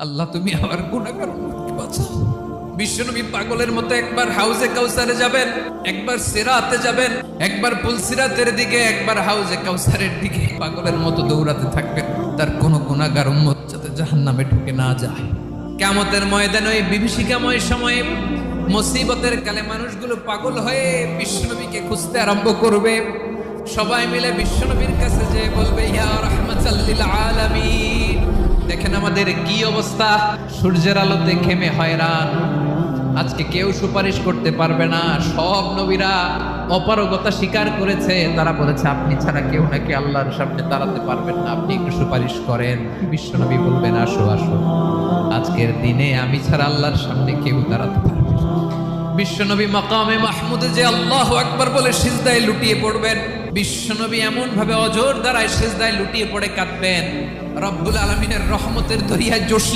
আল্লাহ তুমি আমার গুনাহগার উম্মতকে বাঁচাও। বিশ্বনবী পাগলের মতো একবার হাউজে কাউসারে যাবেন, একবার সিরাতে যাবেন, একবার পুলসিরাতের দিকে, একবার হাউজে কাউসারের দিকে পাগলের মতো দৌড়াতে থাকবেন, তার কোনো গুনাহগার উম্মত যাতে জাহান্নামে ঢুকে না যায়। কিয়ামতের ময়দানে ওই বিভীষিকাময় সময়ে মুসিবতের কালে মানুষগুলো পাগল হয়ে বিশ্বনবীকে খুঁজতে আরম্ভ করবে। সবাই মিলে বিশ্বনবীর কাছে যেয়ে বলবে, ইয়া রাহমাতাল লিল আলামিন, দেখেন আমাদের কি অবস্থা, সূর্যের আলোতে ঘেমে হয়রান, আজকে কেউ সুপারিশ করতে পারবে না। সব নবীরা অপারগতা স্বীকার করেছে, তারা বলেছে আপনি ছাড়া কেউ নাকি আল্লাহর সামনে দাঁড়াতে পারবেন না, আপনি একটু সুপারিশ করেন। বিশ্বনবী বলবেন, আসো আসো, আজকের দিনে আমি ছাড়া আল্লাহর সামনে কেউ দাঁড়াতে পারবে না। বিশ্বনবী মাকামে মাহমুদে যে আল্লাহু আকবার বলে সিজদায় লুটিয়ে পড়বেন, বিশ্বনবী এমন ভাবে অজর দ্বারায় সিজদায় লুটিয়ে পড়ে কাঁদবেন, রব্বুল আলামিনের রহমতের দরিয়ায় জোশ